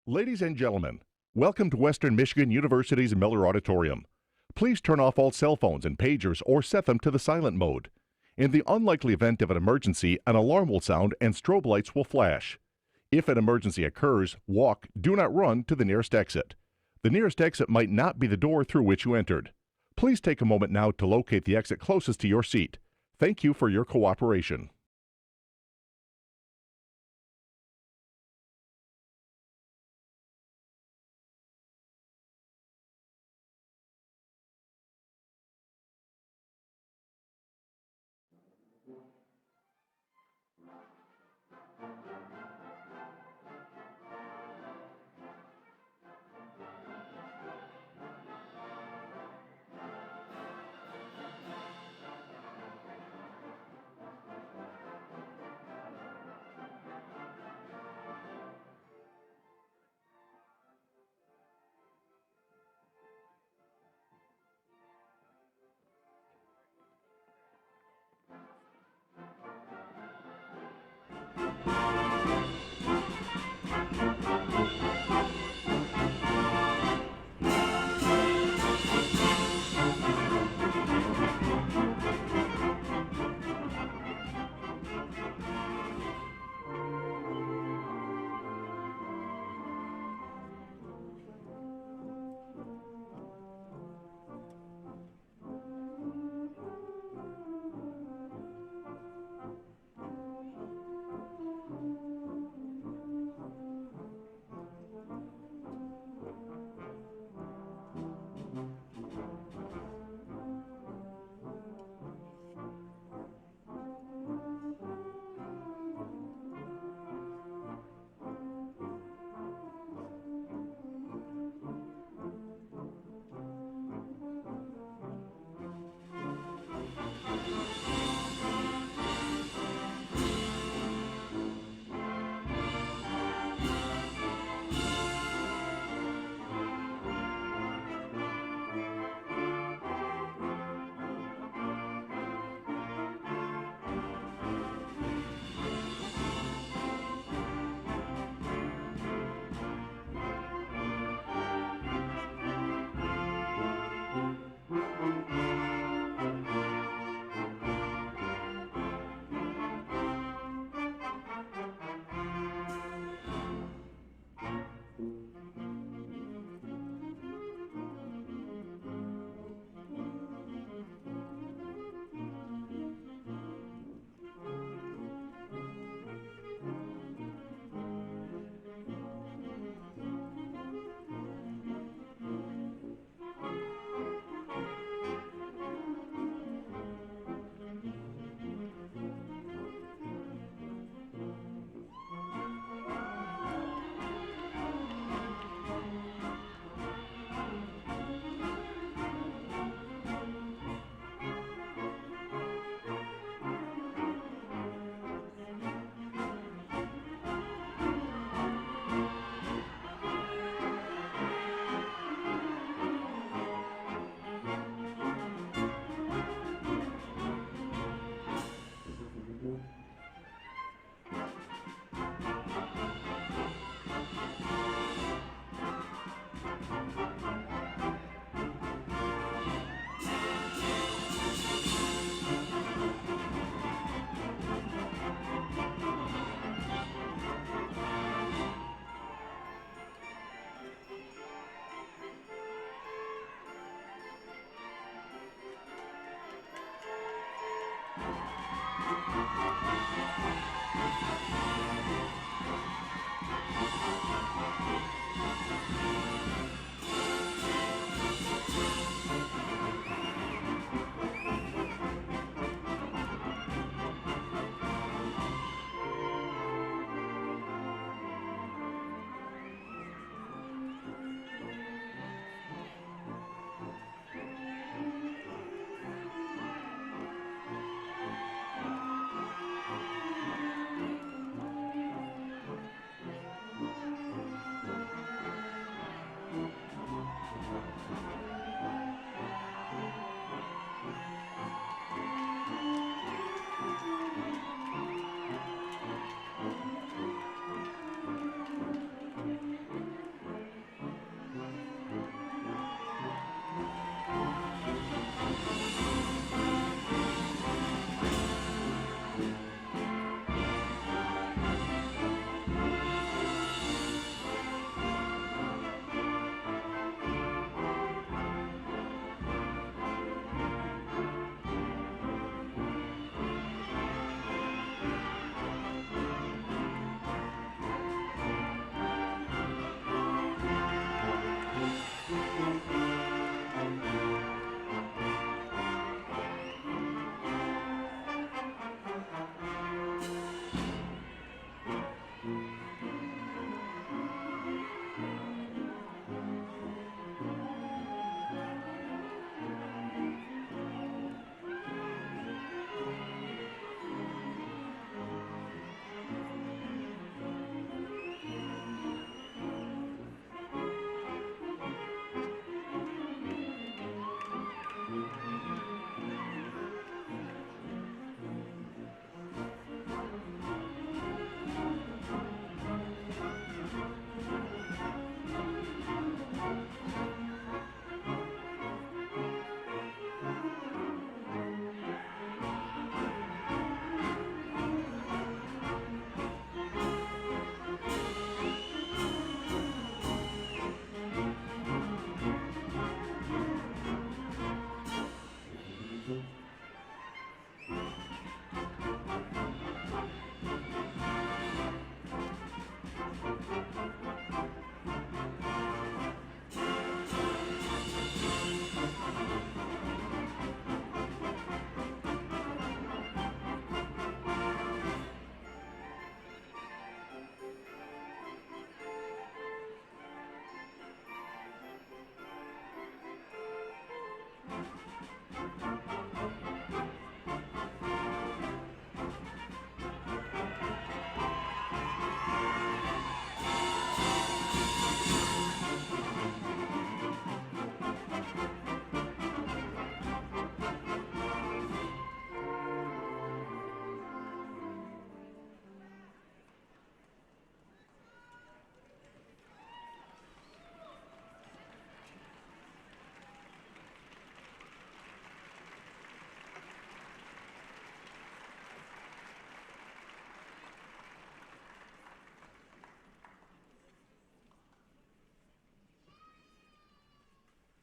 Ladies and gentlemen, welcome to Western Michigan University's Miller Auditorium. Please turn off all cell phones and pagers or set them to the silent mode. In the unlikely event of an emergency, an alarm will sound and strobe lights will flash. If an emergency occurs, walk, do not run, to the nearest exit. The nearest exit might not be the door through which you entered. Please take a moment now to locate the exit closest to your seat. Thank you for your cooperation.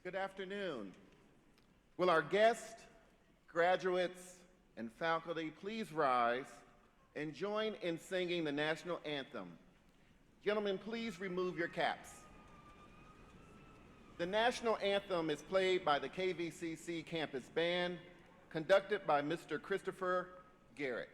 Good afternoon. Will our guests, graduates, and faculty please rise and join in singing the national anthem? Gentlemen, please remove your caps. The national anthem is played by the KVCC campus band, conducted by Mr. Christopher Garrett.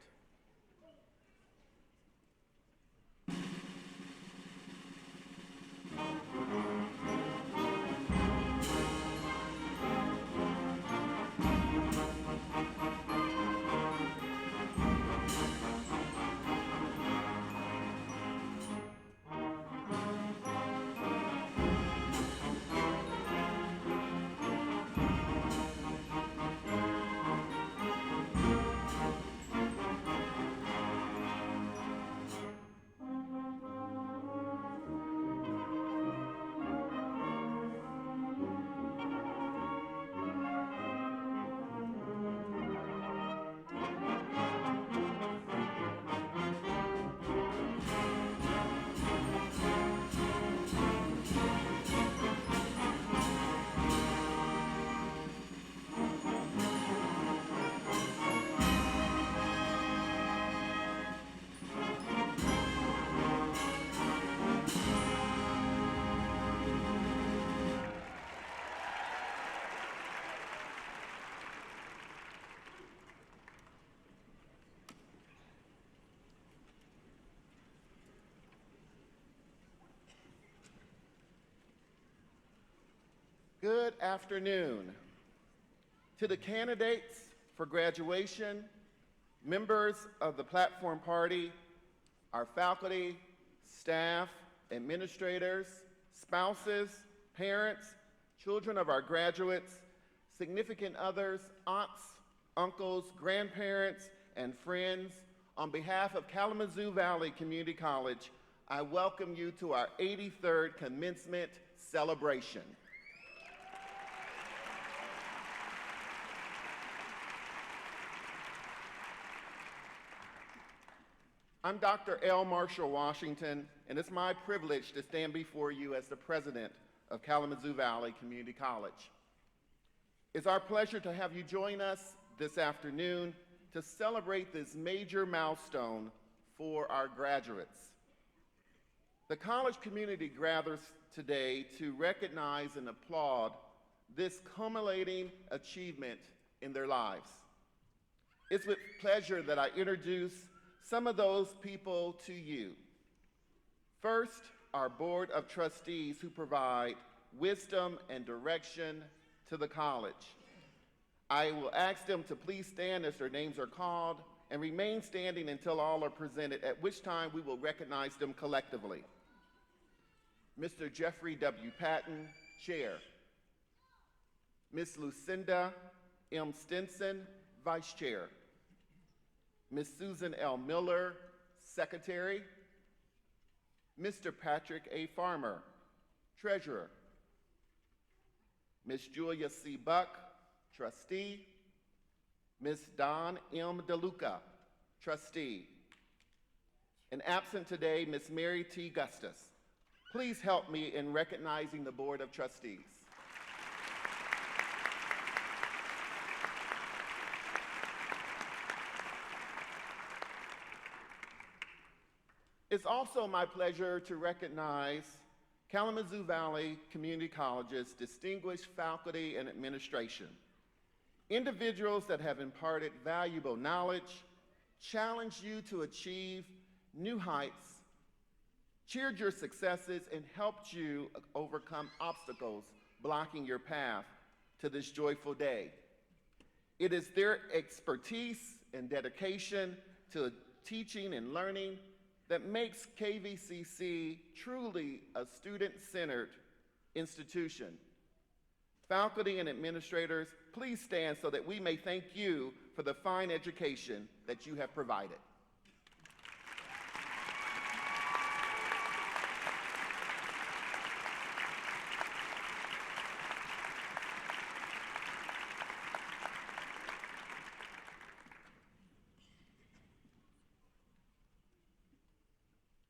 Good afternoon. To the candidates for graduation, members of the platform party, our faculty, staff, administrators, spouses, parents, children of our graduates, significant others, aunts, uncles, grandparents, and friends, on behalf of Kalamazoo Valley Community College, I welcome you to our 83rd commencement celebration. I'm Dr. L. Marshall Washington, and it's my privilege to stand before you as the president of Kalamazoo Valley Community College. It's our pleasure to have you join us this afternoon to celebrate this major milestone for our graduates. The college community gathers today to recognize and applaud this culminating achievement in their lives. It's with pleasure that I introduce some of those people to you. First, our board of trustees who provide wisdom and direction to the college. I will ask them to please stand as their names are called and remain standing until all are presented, at which time we will recognize them collectively. Mr. Jeffrey W. Patton, Chair. Ms. Lucinda M. Stinson, Vice Chair. Ms. Susan L. Miller, Secretary. Mr. Patrick A. Farmer, Treasurer. Ms. Julia C. Buck, Trustee. Ms. Dawn M. DeLuca, Trustee. And absent today, Ms. Mary T. Gustus. Please help me in recognizing the Board of Trustees. It's also my pleasure to recognize Kalamazoo Valley Community College's distinguished faculty and administration, individuals that have imparted valuable knowledge, challenged you to achieve new heights, cheered your successes, and helped you overcome obstacles blocking your path to this joyful day. It is their expertise and dedication to teaching and learning that makes KVCC truly a student-centered institution. Faculty and administrators, please stand so that we may thank you for the fine education that you have provided.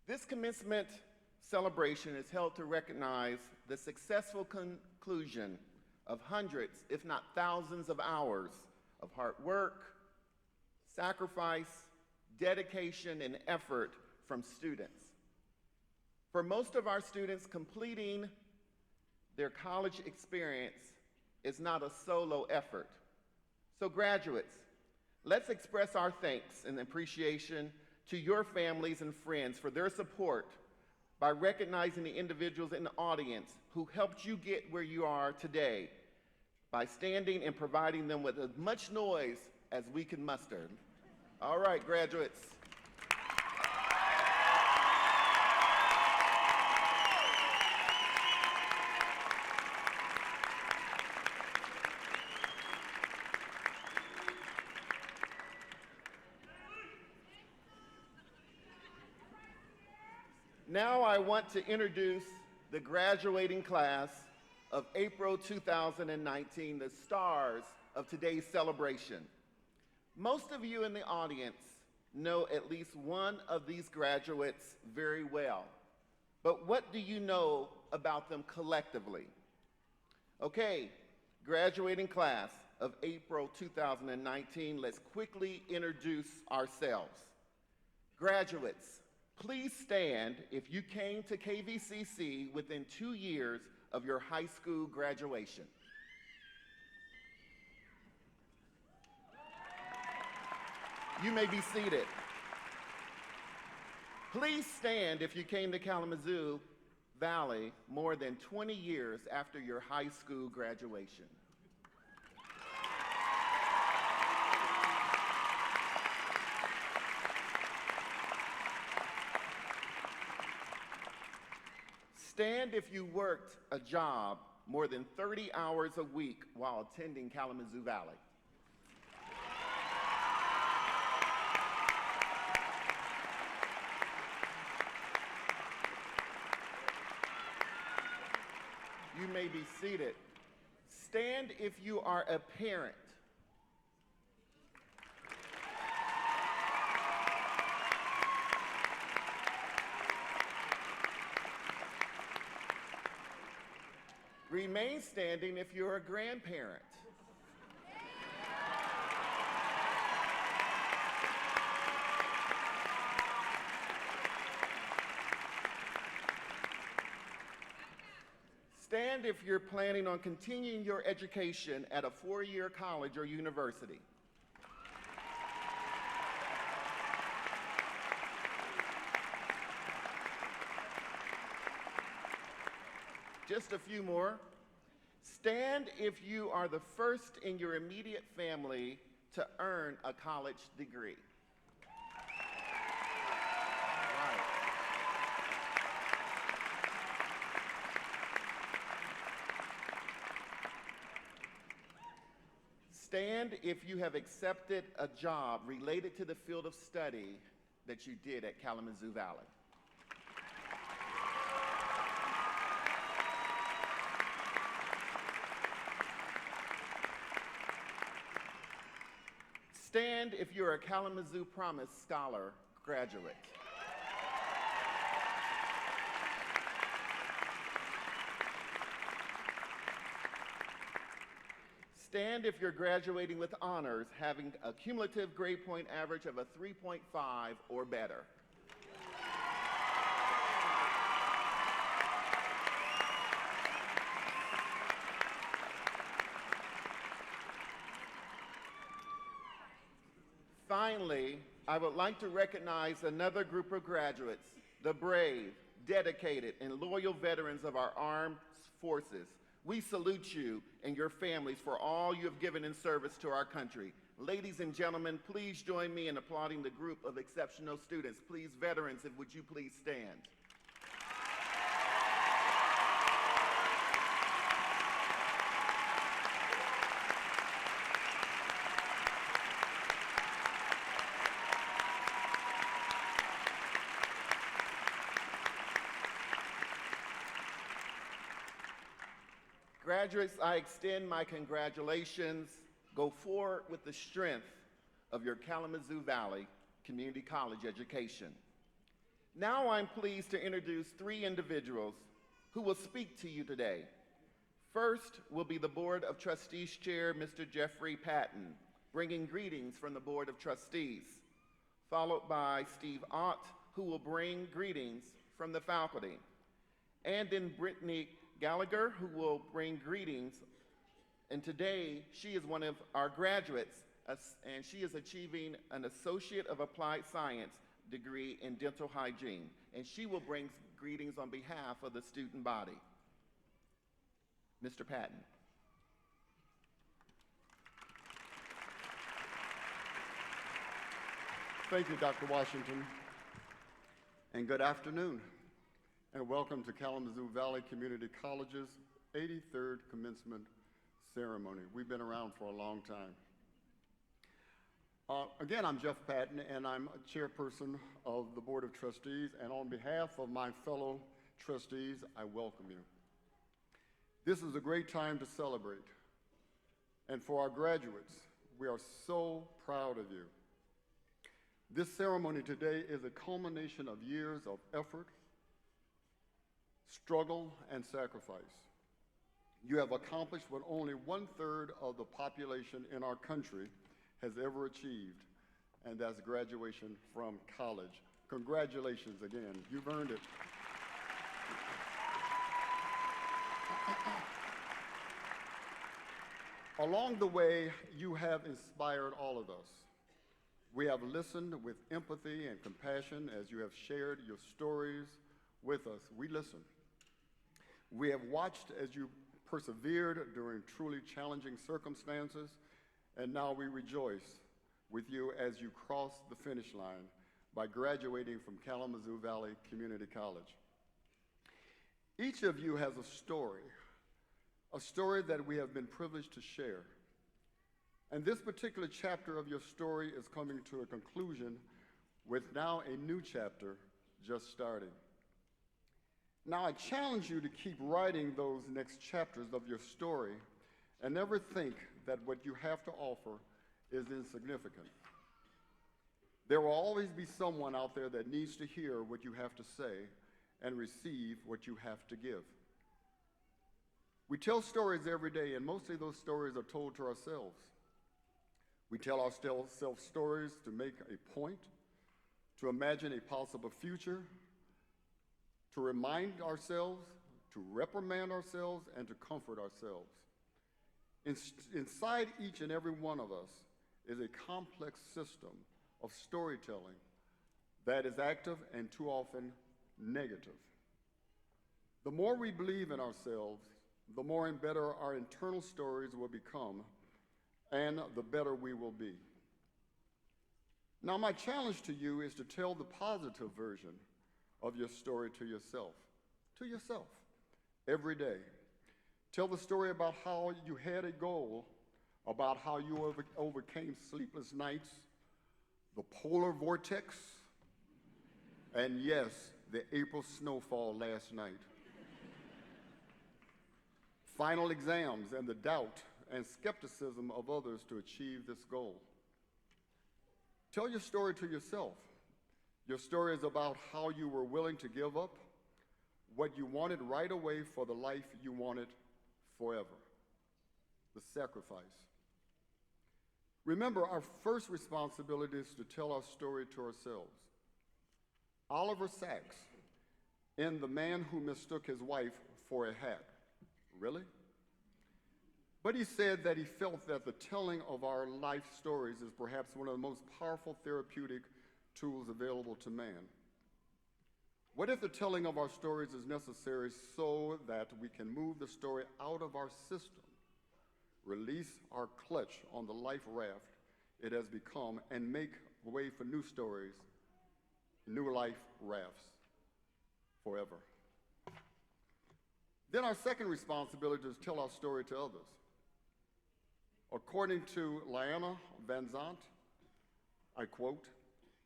This commencement celebration is held to recognize the successful conclusion of hundreds, if not thousands of hours of hard work, sacrifice, dedication, and effort from students. For most of our students, completing their college experience is not a solo effort. So graduates, let's express our thanks and appreciation to your families and friends for their support by recognizing the individuals in the audience who helped you get where you are today by standing and providing them with as much noise as we can muster. All right, graduates. Now I want to introduce the graduating class of April 2019, the stars of today's celebration. Most of you in the audience know at least one of these graduates very well, but what do you know about them collectively? Okay, graduating class of April 2019, let's quickly introduce ourselves. Graduates, please stand if you came to KVCC within 2 years of your high school graduation. You may be seated. Please stand if you came to Kalamazoo Valley more than 20 years after your high school graduation. Stand if you worked a job more than 30 hours a week while attending Kalamazoo Valley. You may be seated. Stand if you are a parent. Remain standing if you're a grandparent. Stand if you're planning on continuing your education at a four-year college or university. Just a few more. Stand if you are the first in your immediate family to earn a college degree. Right. Stand if you have accepted a job related to the field of study that you did at Kalamazoo Valley. Stand if you're a Kalamazoo Promise Scholar graduate. Stand if you're graduating with honors, having a cumulative grade point average of a 3.5 or better. Finally, I would like to recognize another group of graduates, the brave, dedicated, and loyal veterans of our armed forces. We salute you and your families for all you have given in service to our country. Ladies and gentlemen, please join me in applauding the group of exceptional students. Please, veterans, would you please stand? Graduates, I extend my congratulations. Go forward with the strength of your Kalamazoo Valley Community College education. Now I'm pleased to introduce three individuals who will speak to you today. First will be the Board of Trustees Chair, Mr. Jeffrey Patton, bringing greetings from the Board of Trustees, followed by Steve Ott, who will bring greetings from the faculty, and then Brittany Gallagher, who will bring greetings. And today, she is one of our graduates, and she is achieving an Associate of Applied Science degree in dental hygiene, and she will bring greetings on behalf of the student body. Mr. Patton. Thank you, Dr. Washington, and good afternoon, and welcome to Kalamazoo Valley Community College's 83rd commencement ceremony. We've been around for a long time. Again, I'm Jeff Patton, and I'm a chairperson of the Board of Trustees, and on behalf of my fellow trustees, I welcome you. This is a great time to celebrate, and for our graduates, we are so proud of you. This ceremony today is a culmination of years of effort, struggle, and sacrifice. You have accomplished what only 1/3 of the population in our country has ever achieved, and that's graduation from college. Congratulations again, you've earned it. Along the way, you have inspired all of us. We have listened with empathy and compassion as you have shared your stories with us. We listen. We have watched as you persevered during truly challenging circumstances, and now we rejoice with you as you cross the finish line by graduating from Kalamazoo Valley Community College. Each of you has a story that we have been privileged to share. And this particular chapter of your story is coming to a conclusion with now a new chapter just starting. Now, I challenge you to keep writing those next chapters of your story and never think that what you have to offer is insignificant. There will always be someone out there that needs to hear what you have to say and receive what you have to give. We tell stories every day, and mostly those stories are told to ourselves. We tell ourselves stories to make a point, to imagine a possible future, to remind ourselves, to reprimand ourselves, and to comfort ourselves. Inside each and every one of us is a complex system of storytelling that is active and too often negative. The more we believe in ourselves, the more and better our internal stories will become, and the better we will be. Now, my challenge to you is to tell the positive version of your story to yourself, every day. Tell the story about how you had a goal, about how you overcame sleepless nights, the polar vortex, and yes, the April snowfall last night. Final exams and the doubt and skepticism of others to achieve this goal. Tell your story to yourself. Your story is about how you were willing to give up what you wanted right away for the life you wanted forever. The sacrifice. Remember, our first responsibility is to tell our story to ourselves. Oliver Sacks, in The Man Who Mistook His Wife for a Hat. Really? But he said that he felt that the telling of our life stories is perhaps one of the most powerful therapeutic tools available to man. What if the telling of our stories is necessary so that we can move the story out of our system, release our clutch on the life raft it has become, and make way for new stories, new life rafts forever? Then our second responsibility is to tell our story to others. According to Lyanna Van Zant, I quote,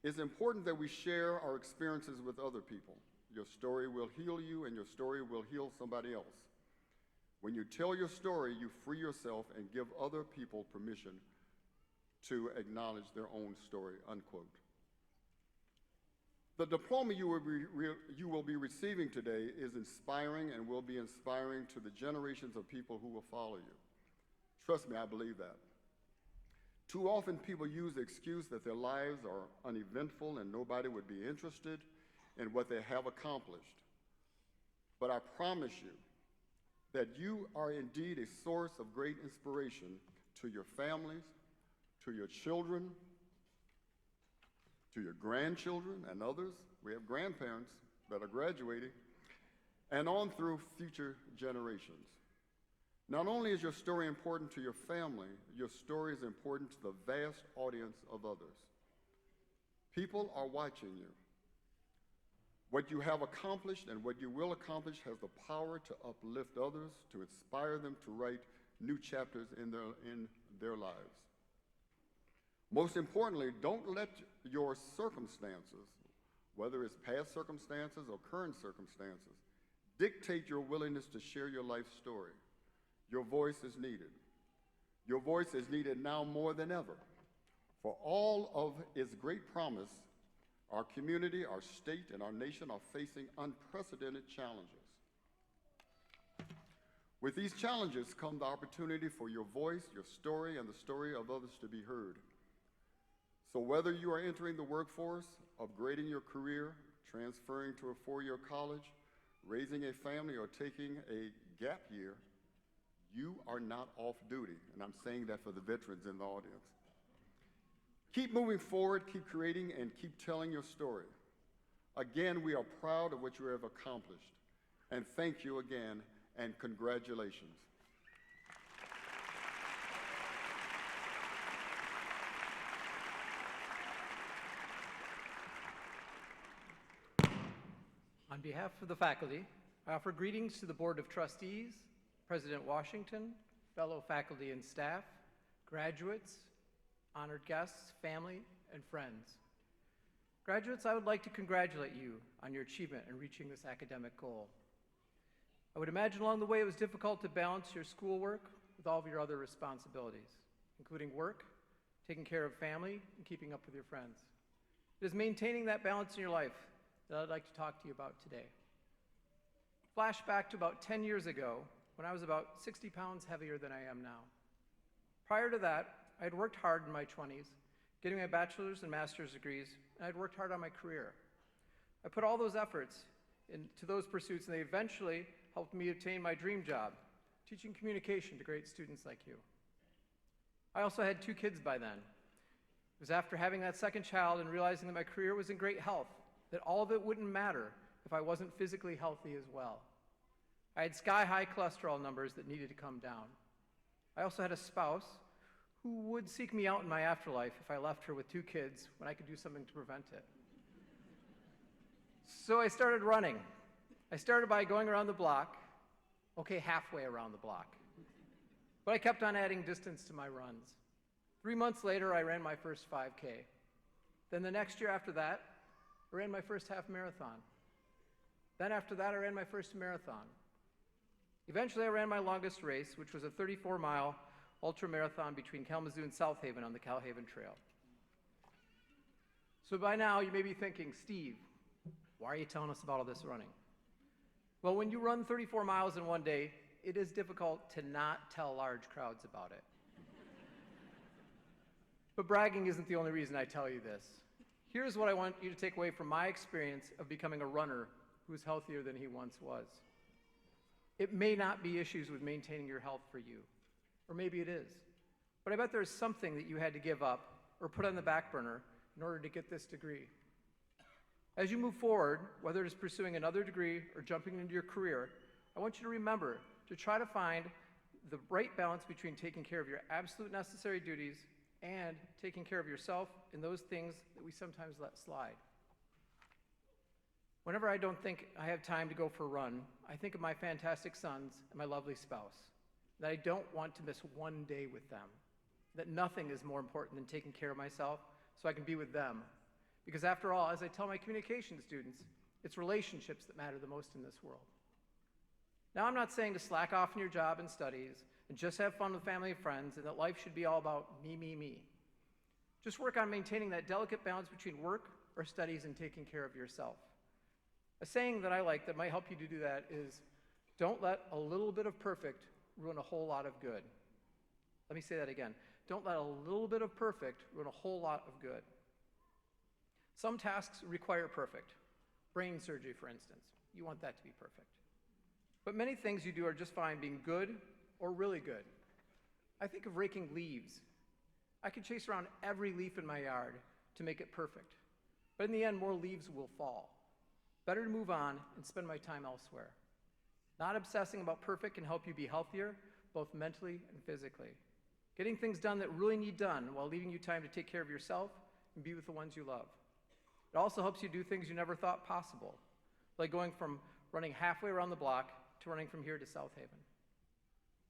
"It's important that we share our experiences with other people. Your story will heal you, and your story will heal somebody else. When you tell your story, you free yourself and give other people permission to acknowledge their own story," unquote. The diploma you will be receiving today is inspiring and will be inspiring to the generations of people who will follow you. Trust me, I believe that. Too often people use the excuse that their lives are uneventful and nobody would be interested in what they have accomplished. But I promise you that you are indeed a source of great inspiration to your families, to your children, to your grandchildren and others. We have grandparents that are graduating, and on through future generations. Not only is your story important to your family, your story is important to the vast audience of others. People are watching you. What you have accomplished and what you will accomplish has the power to uplift others, to inspire them to write new chapters in their lives. Most importantly, don't let your circumstances, whether it's past circumstances or current circumstances, dictate your willingness to share your life story. Your voice is needed. Your voice is needed now more than ever. For all of its great promise, our community, our state, and our nation are facing unprecedented challenges. With these challenges come the opportunity for your voice, your story, and the story of others to be heard. So whether you are entering the workforce, upgrading your career, transferring to a four-year college, raising a family, or taking a gap year, you are not off duty, and I'm saying that for the veterans in the audience. Keep moving forward, keep creating, and keep telling your story. Again, we are proud of what you have accomplished, and thank you again, and congratulations. On behalf of the faculty, I offer greetings to the Board of Trustees, President Washington, fellow faculty and staff, graduates, honored guests, family, and friends. Graduates, I would like to congratulate you on your achievement in reaching this academic goal. I would imagine along the way it was difficult to balance your schoolwork with all of your other responsibilities, including work, taking care of family, and keeping up with your friends. It is maintaining that balance in your life that I'd like to talk to you about today. Flashback to about 10 years ago, when I was about 60 pounds heavier than I am now. Prior to that, I had worked hard in my 20s, getting my bachelor's and master's degrees, and I'd worked hard on my career. I put all those efforts into those pursuits, and they eventually helped me obtain my dream job, teaching communication to great students like you. I also had 2 kids by then. It was after having that second child and realizing that my career was in great health, that all of it wouldn't matter if I wasn't physically healthy as well. I had sky-high cholesterol numbers that needed to come down. I also had a spouse who would seek me out in my afterlife if I left her with 2 kids when I could do something to prevent it. So I started running. I started by going around the block, okay, halfway around the block. But I kept on adding distance to my runs. 3 months later, I ran my first 5K. Then the next year after that, I ran my first half marathon. Then after that, I ran my first marathon. Eventually, I ran my longest race, which was a 34-mile ultra-marathon between Kalamazoo and South Haven on the Cal Haven Trail. So by now, you may be thinking, Steve, why are you telling us about all this running? Well, when you run 34 miles in one day, it is difficult to not tell large crowds about it. But bragging isn't the only reason I tell you this. Here's what I want you to take away from my experience of becoming a runner who's healthier than he once was. It may not be issues with maintaining your health for you, or maybe it is. But I bet there's something that you had to give up or put on the back burner in order to get this degree. As you move forward, whether it is pursuing another degree or jumping into your career, I want you to remember to try to find the right balance between taking care of your absolute necessary duties and taking care of yourself and those things that we sometimes let slide. Whenever I don't think I have time to go for a run, I think of my fantastic sons and my lovely spouse, that I don't want to miss one day with them, that nothing is more important than taking care of myself so I can be with them. Because after all, as I tell my communication students, it's relationships that matter the most in this world. Now, I'm not saying to slack off in your job and studies and just have fun with family and friends and that life should be all about me, me, me. Just work on maintaining that delicate balance between work, or studies and taking care of yourself. A saying that I like that might help you to do that is, don't let a little bit of perfect ruin a whole lot of good. Let me say that again. Don't let a little bit of perfect ruin a whole lot of good. Some tasks require perfect. Brain surgery, for instance. You want that to be perfect. But many things you do are just fine being good or really good. I think of raking leaves. I could chase around every leaf in my yard to make it perfect. But in the end, more leaves will fall. Better to move on and spend my time elsewhere. Not obsessing about perfect can help you be healthier, both mentally and physically. Getting things done that really need done while leaving you time to take care of yourself and be with the ones you love. It also helps you do things you never thought possible, like going from running halfway around the block to running from here to South Haven.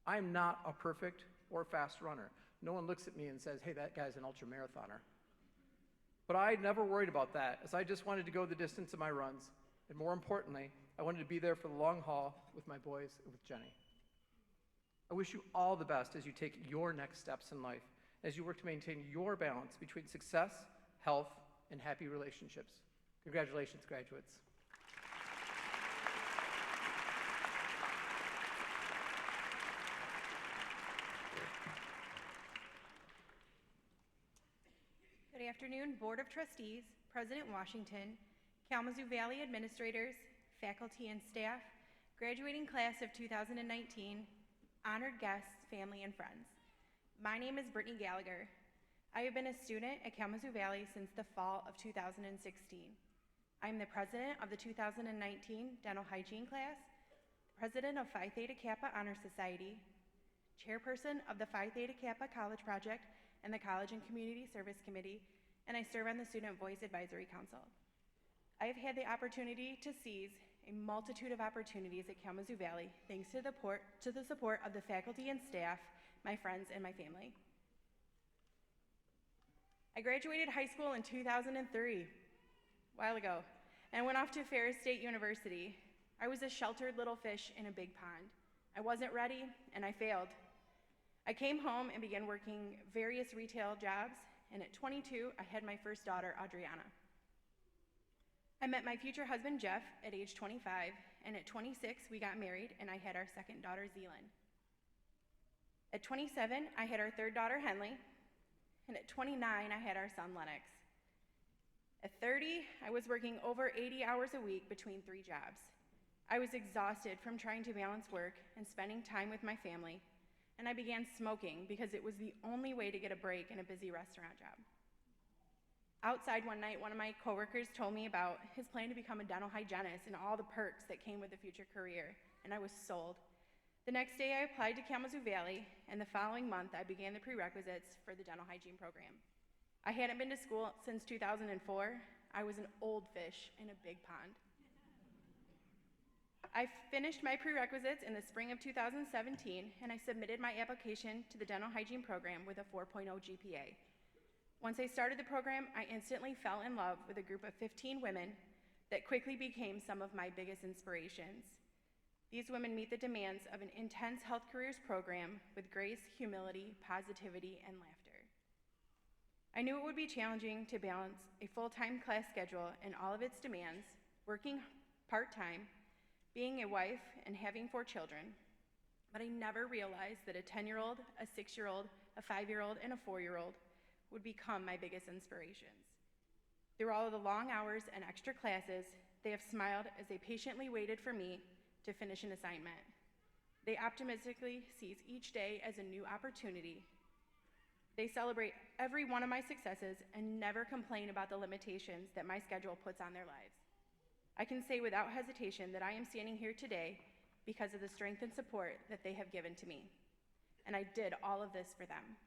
I am not a perfect or fast runner. No one looks at me and says, hey, that guy's an ultramarathoner. But I never worried about that, as I just wanted to go the distance of my runs, and more importantly, I wanted to be there for the long haul with my boys and with Jenny. I wish you all the best as you take your next steps in life, as you work to maintain your balance between success, health, and happy relationships. Congratulations, graduates. Good afternoon, Board of Trustees, President Washington, Kalamazoo Valley administrators, faculty and staff, graduating class of 2019, honored guests, family, and friends. My name is Brittany Gallagher. I have been a student at Kalamazoo Valley since the fall of 2016. I am the president of the 2019 dental hygiene class, president of Phi Theta Kappa Honor Society, chairperson of the Phi Theta Kappa College Project and the College and Community Service Committee, and I serve on the Student Voice Advisory Council. I have had the opportunity to seize a multitude of opportunities at Kalamazoo Valley thanks to the support of the faculty and staff, my friends, and my family. I graduated high school in 2003, a while ago, and went off to Ferris State University. I was a sheltered little fish in a big pond. I wasn't ready, and I failed. I came home and began working various retail jobs, and at 22, I had my first daughter, Adriana. I met my future husband, Jeff, at age 25, and at 26, we got married, and I had our second daughter, Zealand. At 27, I had our third daughter, Henley, and at 29, I had our son, Lennox. At 30, I was working over 80 hours a week between 3 jobs. I was exhausted from trying to balance work and spending time with my family, and I began smoking because it was the only way to get a break in a busy restaurant job. Outside one night, one of my coworkers told me about his plan to become a dental hygienist and all the perks that came with a future career, and I was sold. The next day, I applied to Kalamazoo Valley, and the following month, I began the prerequisites for the dental hygiene program. I hadn't been to school since 2004. I was an old fish in a big pond. I finished my prerequisites in the spring of 2017, and I submitted my application to the dental hygiene program with a 4.0 GPA. Once I started the program, I instantly fell in love with a group of 15 women that quickly became some of my biggest inspirations. These women meet the demands of an intense health careers program with grace, humility, positivity, and laughter. I knew it would be challenging to balance a full-time class schedule and all of its demands, working part-time, being a wife, and having 4 children, but I never realized that a 10-year-old, a 6-year-old, a 5-year-old, and a 4-year-old would become my biggest inspirations. Through all of the long hours and extra classes, they have smiled as they patiently waited for me to finish an assignment. They optimistically seize each day as a new opportunity. They celebrate every one of my successes and never complain about the limitations that my schedule puts on their lives. I can say without hesitation that I am standing here today because of the strength and support that they have given to me. And I did all of this for them.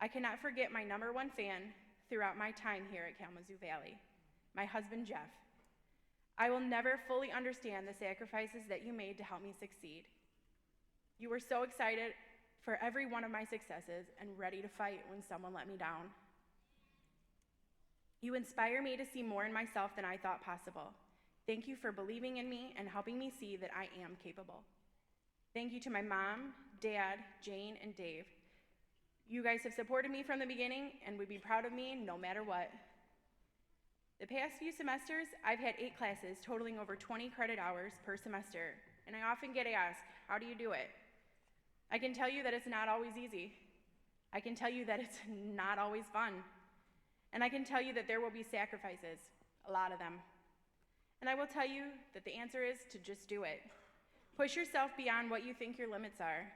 I cannot forget my #1 fan throughout my time here at Kalamazoo Valley, my husband, Jeff. I will never fully understand the sacrifices that you made to help me succeed. You were so excited for every one of my successes and ready to fight when someone let me down. You inspire me to see more in myself than I thought possible. Thank you for believing in me and helping me see that I am capable. Thank you to my mom, dad, Jane, and Dave. You guys have supported me from the beginning and would be proud of me no matter what. The past few semesters, I've had 8 classes totaling over 20 credit hours per semester, and I often get asked, how do you do it? I can tell you that it's not always easy. I can tell you that it's not always fun. And I can tell you that there will be sacrifices, a lot of them. And I will tell you that the answer is to just do it. Push yourself beyond what you think your limits are.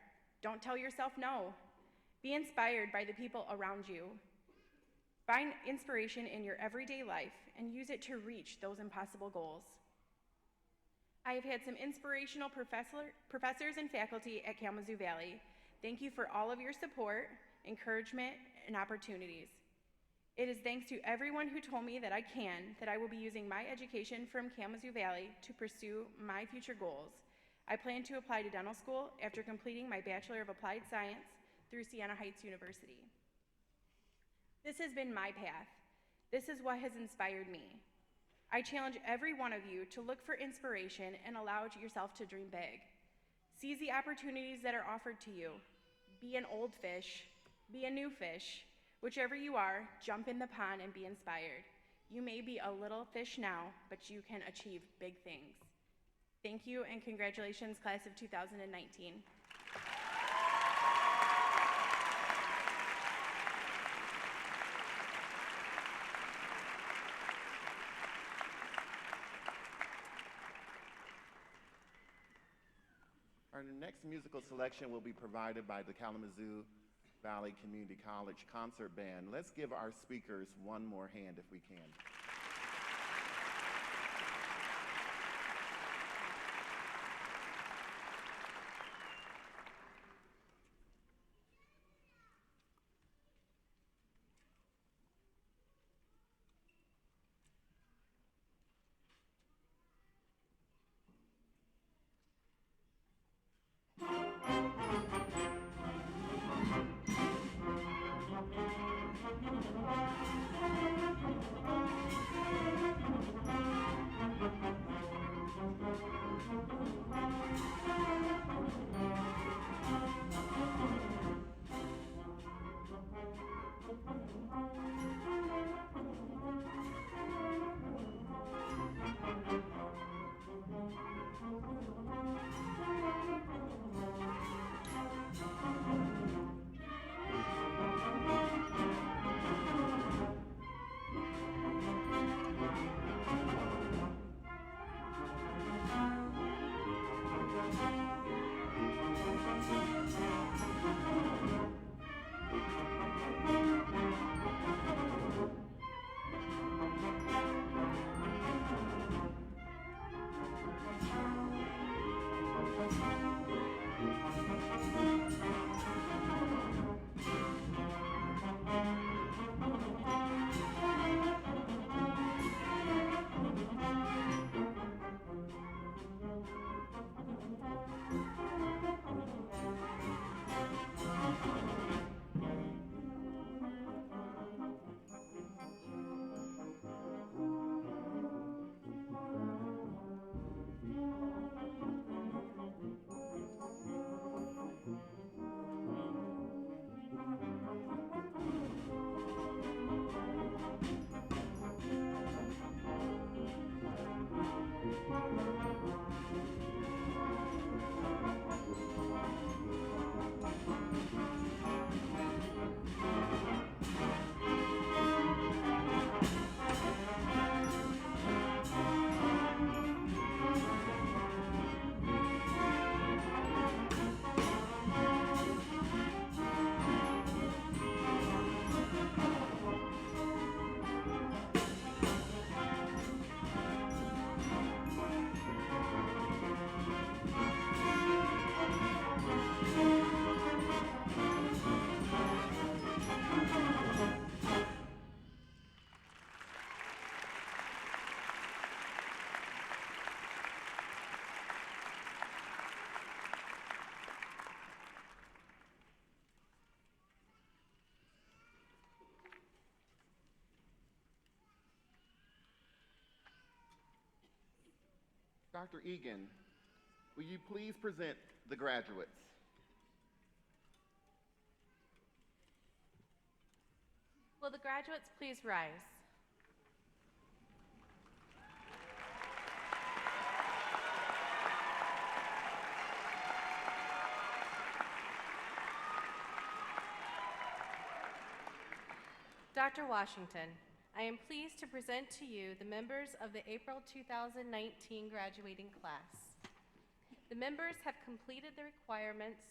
Don't tell yourself no. Be inspired by the people around you. Find inspiration in your everyday life and use it to reach those impossible goals. I have had some inspirational professors and faculty at Kalamazoo Valley. Thank you for all of your support, encouragement, and opportunities. It is thanks to everyone who told me that I will be using my education from Kalamazoo Valley to pursue my future goals. I plan to apply to dental school after completing my Bachelor of Applied Science through Siena Heights University. This has been my path. This is what has inspired me. I challenge every one of you to look for inspiration and allow yourself to dream big. Seize the opportunities that are offered to you. Be an old fish, be a new fish. Whichever you are, jump in the pond and be inspired. You may be a little fish now, but you can achieve big things. Thank you and congratulations, class of 2019. Our next musical selection will be provided by the Kalamazoo Valley Community College Concert Band. Let's give our speakers one more hand if we can. Dr. Egan, will you please present the graduates? Will the graduates please rise? Dr. Washington, I am pleased to present to you the members of the April 2019 graduating class. The members have completed the requirements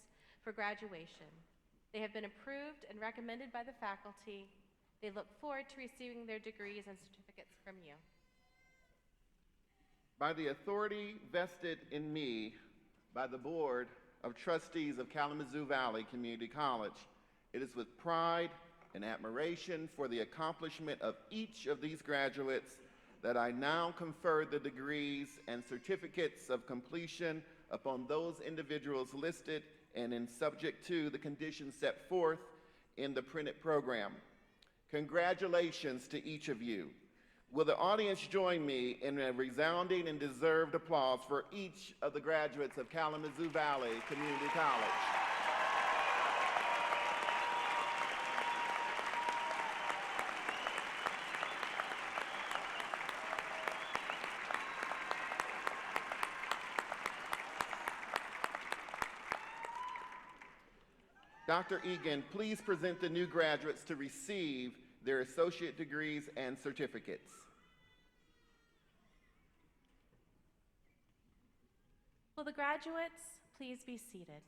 for graduation. They have been approved and recommended by the faculty. They look forward to receiving their degrees and certificates from you. By the authority vested in me by the Board of Trustees of Kalamazoo Valley Community College, it is with pride and admiration for the accomplishment of each of these graduates that I now confer the degrees and certificates of completion upon those individuals listed and in subject to the conditions set forth in the printed program. Congratulations to each of you. Will the audience join me in a resounding and deserved applause for each of the graduates of Kalamazoo Valley Community College? Dr. Egan, please present the new graduates to receive their associate degrees and certificates. Will the graduates please be seated?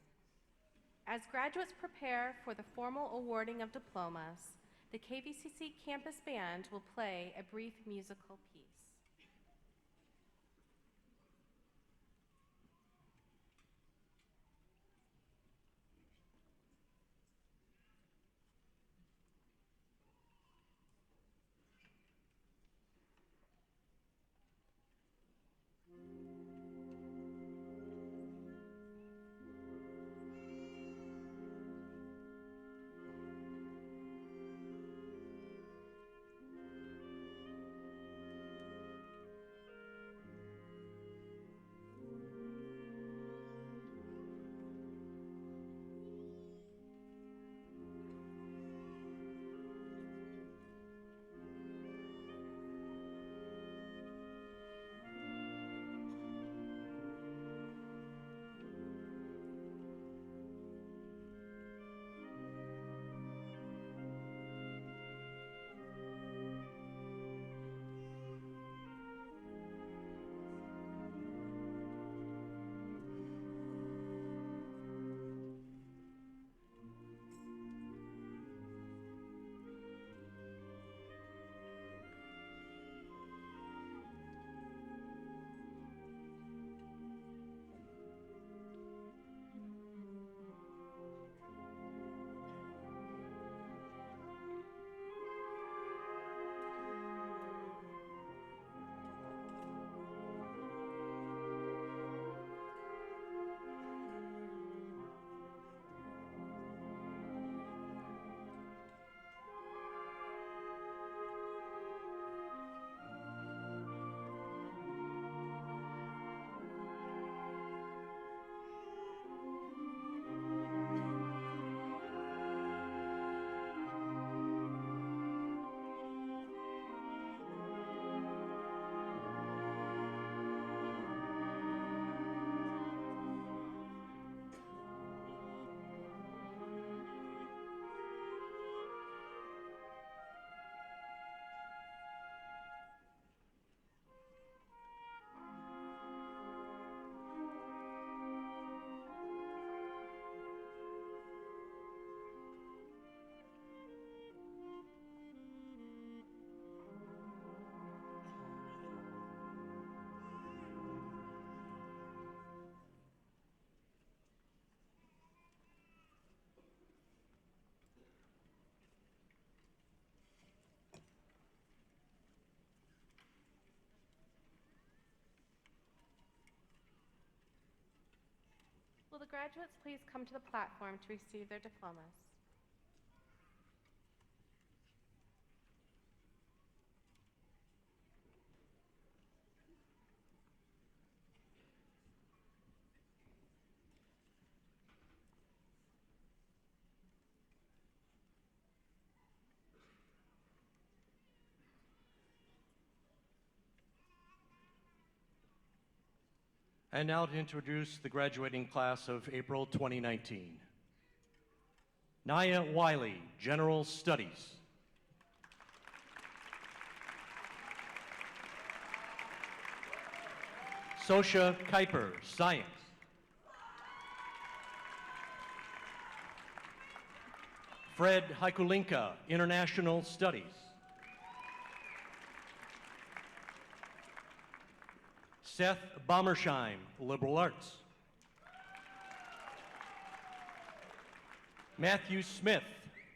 As graduates prepare for the formal awarding of diplomas, the KVCC Campus Band will play a brief musical piece. Will the graduates please come to the platform to receive their diplomas? And now to introduce the graduating class of April 2019. Naya Wiley, General Studies. Sosha Kuiper, Science. Fred Hikulinka, International Studies. Seth Bommersheim, Liberal Arts. Matthew Smith,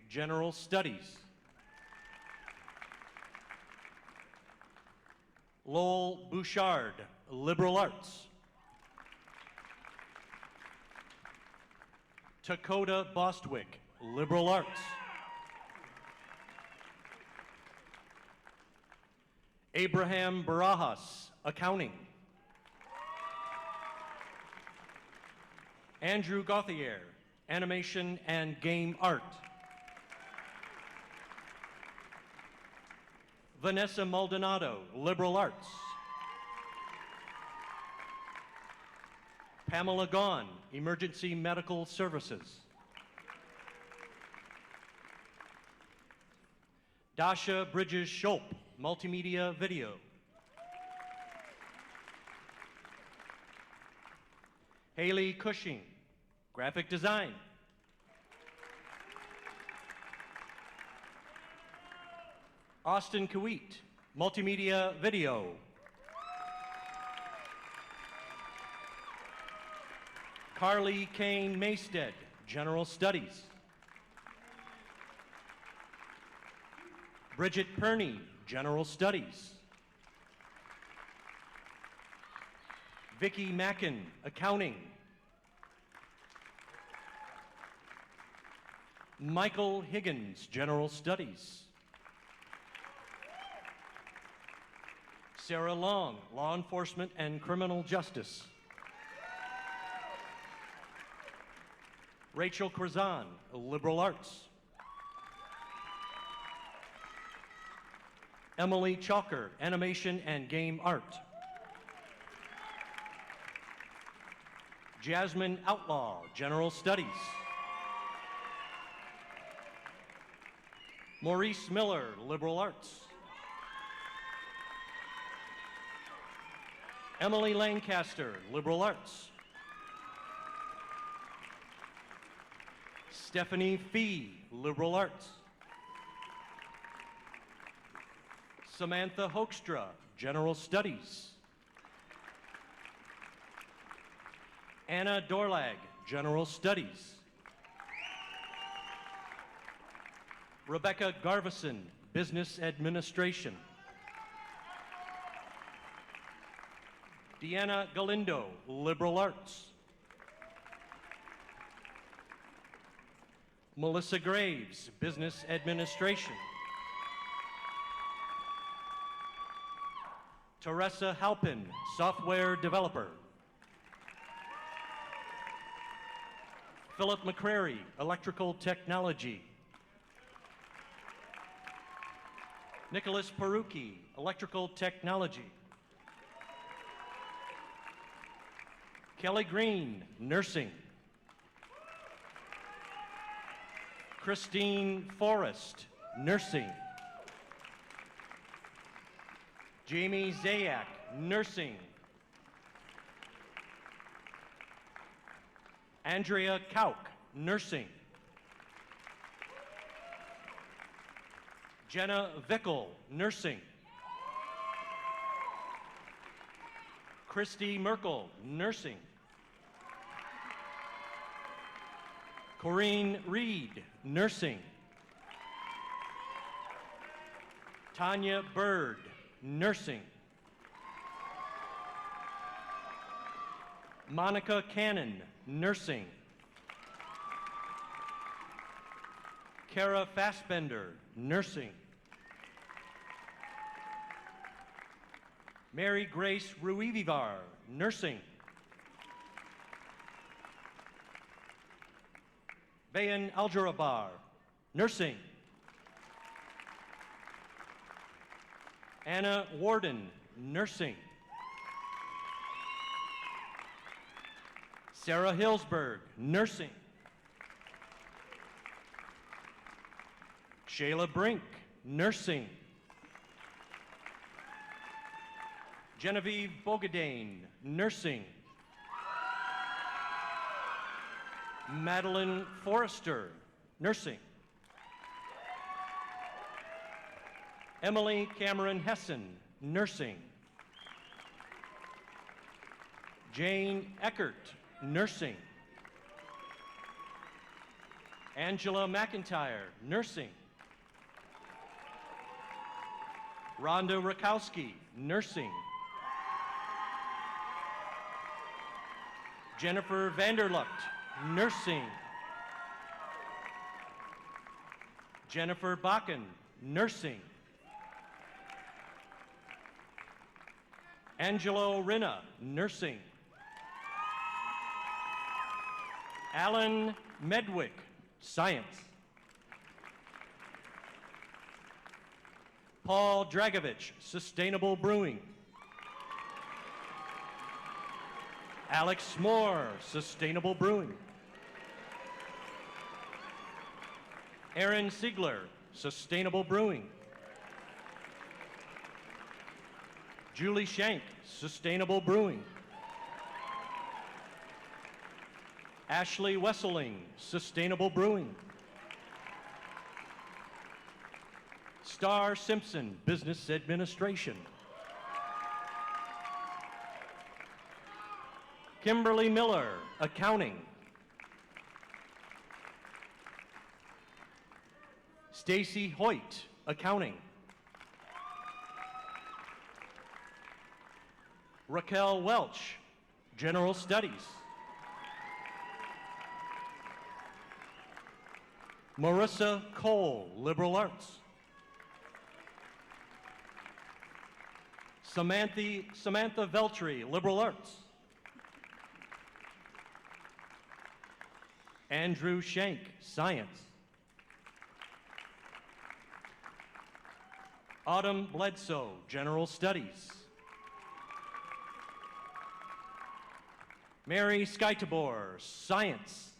General Studies. Lowell Bouchard, Liberal Arts. Dakota Bostwick, Liberal Arts. Abraham Barajas, Accounting. Andrew Gauthier, Animation and Game Art. Vanessa Maldonado, Liberal Arts. Pamela Gaughan, Emergency Medical Services. Dasha Bridges Schulp, Multimedia Video. Haley Cushing, Graphic Design. Austin Kuwait, Multimedia Video. Carly Kane Maysted, General Studies. Bridget Perney, General Studies. Vicki Mackin, Accounting. Michael Higgins, General Studies. Sarah Long, Law Enforcement and Criminal Justice. Rachel Krazan, Liberal Arts. Emily Chalker, Animation and Game Art. Jasmine Outlaw, General Studies. Maurice Miller, Liberal Arts. Emily Lancaster, Liberal Arts. Stephanie Fee, Liberal Arts. Samantha Hoekstra, General Studies. Anna Dorlag, General Studies. Rebecca Garvison, Business Administration. Deanna Galindo, Liberal Arts. Melissa Graves, Business Administration. Teresa Halpin, Software Developer. Philip McCrary, Electrical Technology. Nicholas Perucci, Electrical Technology. Kelly Green, Nursing. Christine Forrest, Nursing. Jamie Zayak, Nursing. Andrea Kauk, Nursing. Jenna Vickel, Nursing. Christy Merkel, Nursing. Corrine Reed, Nursing. Tanya Bird, Nursing. Monica Cannon, Nursing. Kara Fassbender, Nursing. Mary Grace Ruivivar, Nursing. Bayan Aljarabar, Nursing. Anna Warden, Nursing. Sarah Hillsberg, Nursing. Shayla Brink, Nursing. Genevieve Bogadane, nursing. Madeline Forrester, nursing. Emily Cameron Hessen, nursing. Jane Eckert, nursing. Angela McIntyre, nursing. Rhonda Rakowski, nursing. Jennifer Vanderlucht, nursing. Jennifer Bakken, nursing. Angelo Rinna, nursing. Alan Medwick, science. Paul Dragovich, sustainable brewing. Alex Moore, sustainable brewing. Aaron Siegler, sustainable brewing. Julie Shank, sustainable brewing. Ashley Wesseling, sustainable brewing. Star Simpson, business administration. Kimberly Miller, accounting. Stacy Hoyt, accounting. Raquel Welch, general studies. Marissa Cole, liberal arts. Samantha Veltri, liberal arts. Andrew Shank, science. Autumn Bledsoe, general studies. Mary Skytabor, science.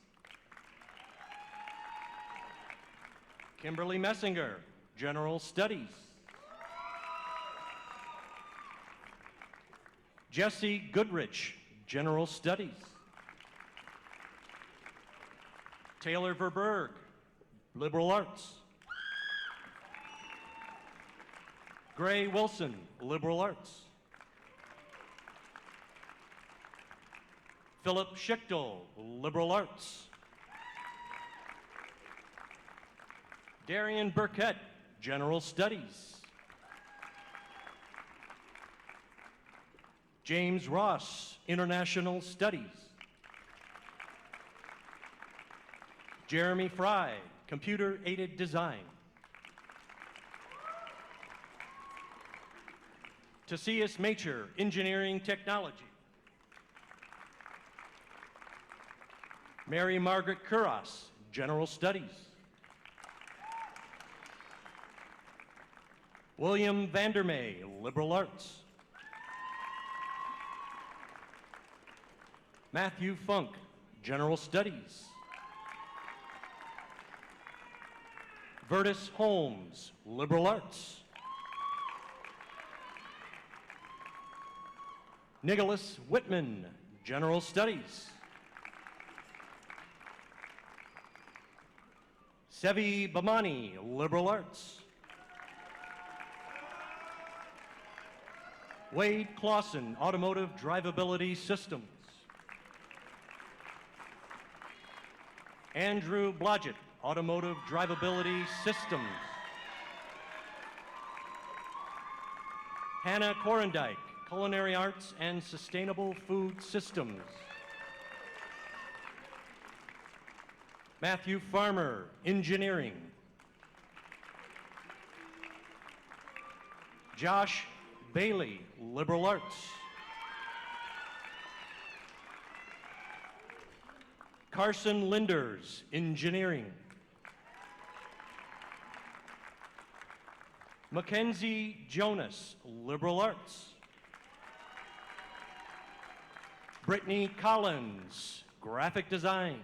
Kimberly Messinger, general studies. Jesse Goodrich, general studies. Taylor Verberg, liberal arts. Gray Wilson, liberal arts. Philip Schichtel, liberal arts. Darian Burkett, general studies. James Ross, international studies. Jeremy Fry, computer-aided design. Tacius Macher, engineering technology. Mary Margaret Kuras, general studies. William Vandermeer, liberal arts. Matthew Funk, general studies. Vertus Holmes, liberal arts. Nicholas Whitman, general studies. Sevi Bamani, liberal arts. Wade Clausen, automotive drivability systems. Andrew Blodgett, automotive drivability systems. Hannah Korendike, culinary arts and sustainable food systems. Matthew Farmer, engineering. Josh Bailey, liberal arts. Carson Linders, engineering. Mackenzie Jonas, liberal arts. Brittany Collins, graphic design.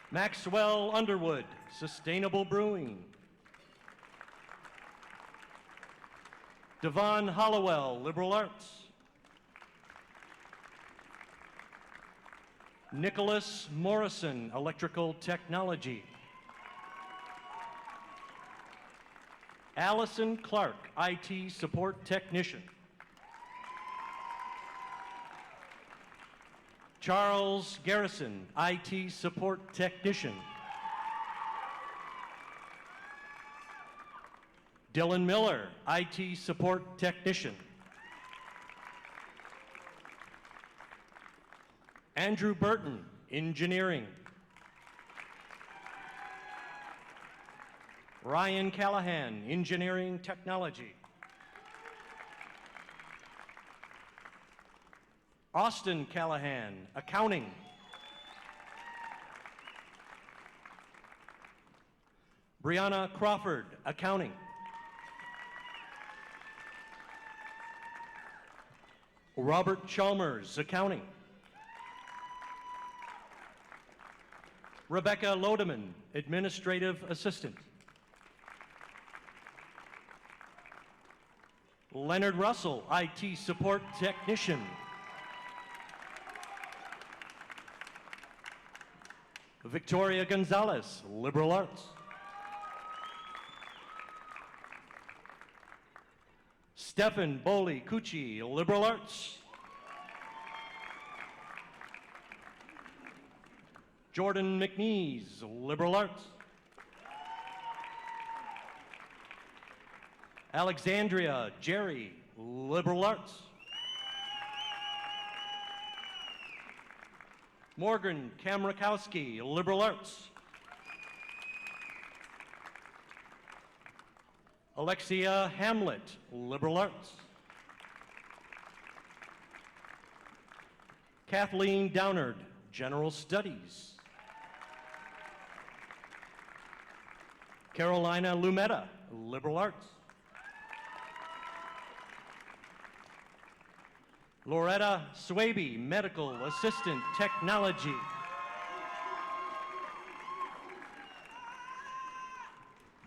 Maxwell Underwood, sustainable brewing. Devon Hollowell, Liberal Arts. Nicholas Morrison, Electrical Technology. Allison Clark, IT Support Technician. Charles Garrison, IT Support Technician. Dylan Miller, IT Support Technician. Andrew Burton, Engineering. Ryan Callahan, Engineering Technology. Austin Callahan, Accounting. Brianna Crawford, Accounting. Robert Chalmers, Accounting. Rebecca Lodeman, Administrative Assistant. Leonard Russell, IT Support Technician. Victoria Gonzalez, Liberal Arts. Stefan Boli Cucci, Liberal Arts. Jordan McNeese, Liberal Arts. Alexandria Jerry, Liberal Arts. Morgan Kamrakowski, Liberal Arts. Alexia Hamlet, Liberal Arts. Kathleen Downard, General Studies. Carolina Lumetta, Liberal Arts. Loretta Swaby, Medical Assistant Technology.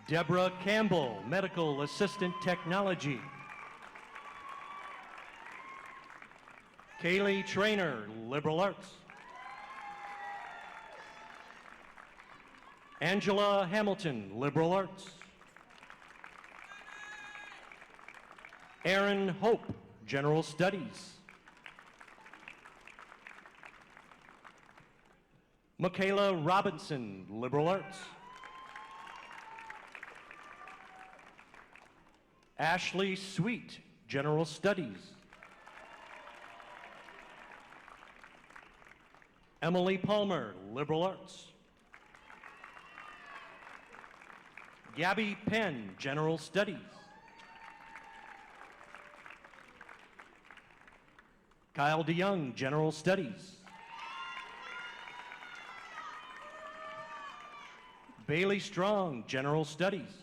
Deborah Campbell, Medical Assistant Technology. Kaylee Trainer, Liberal Arts. Angela Hamilton, Liberal Arts. Aaron Hope, General Studies. Michaela Robinson, Liberal Arts. Ashley Sweet, General Studies. Emily Palmer, Liberal Arts. Gabby Penn, General Studies. Kyle DeYoung, General Studies. Bailey Strong, General Studies.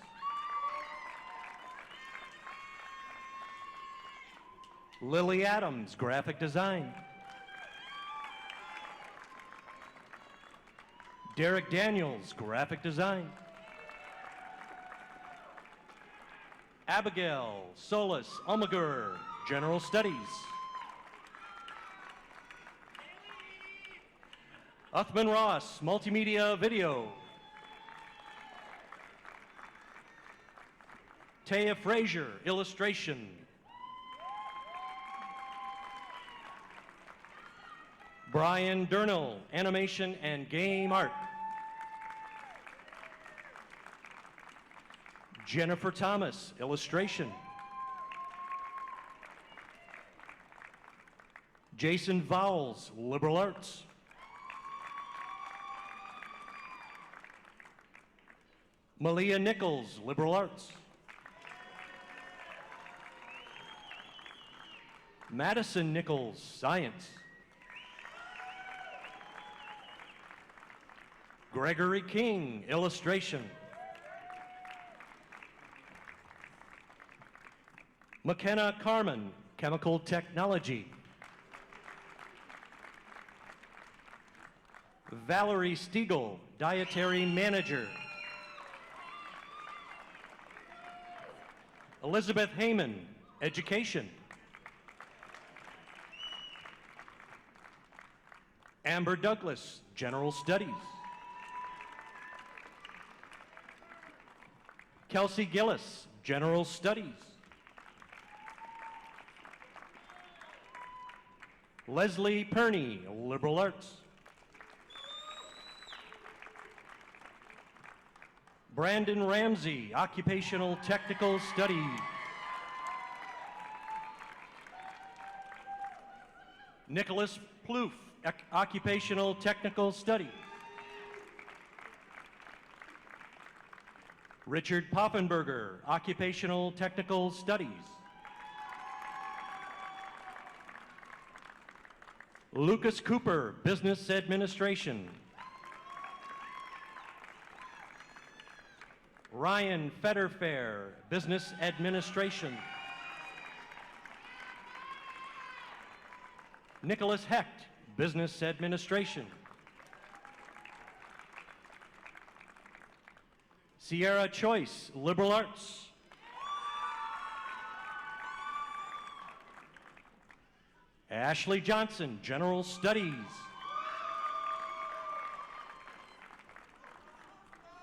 Lily Adams, Graphic Design. Derek Daniels, Graphic Design. Abigail Solis Omagur, General Studies. Uthman Ross, Multimedia Video. Taya Frazier, Illustration. Brian Durnell, Animation and Game Art. Jennifer Thomas, Illustration. Jason Vowles, Liberal Arts. Malia Nichols, Liberal Arts. Madison Nichols, Science. Gregory King, Illustration. McKenna Carmen, Chemical Technology. Valerie Stiegel, Dietary Manager. Elizabeth Heyman, Education. Amber Douglas, General Studies. Kelsey Gillis, General Studies. Leslie Perney, Liberal Arts. Brandon Ramsey, Occupational Technical Studies. Nicholas Plouffe, Occupational Technical Studies. Richard Poffenberger, Occupational Technical Studies. Lucas Cooper, Business Administration. Ryan Federfair, Business Administration. Nicholas Hecht, Business Administration. Sierra Choice, Liberal Arts. Ashley Johnson, General Studies.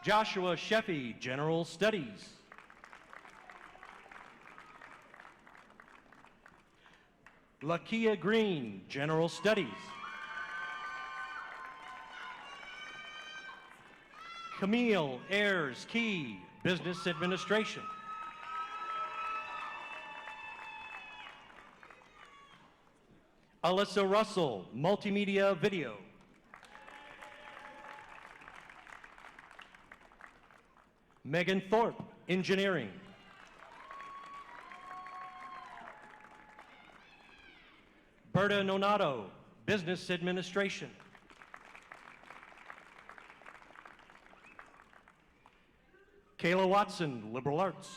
Joshua Sheffy, General Studies. Lakia Green, General Studies. Camille Ayers Key, Business Administration. Alyssa Russell, Multimedia Video. Megan Thorpe, Engineering. Berta Nonato, Business Administration. Kayla Watson, Liberal Arts.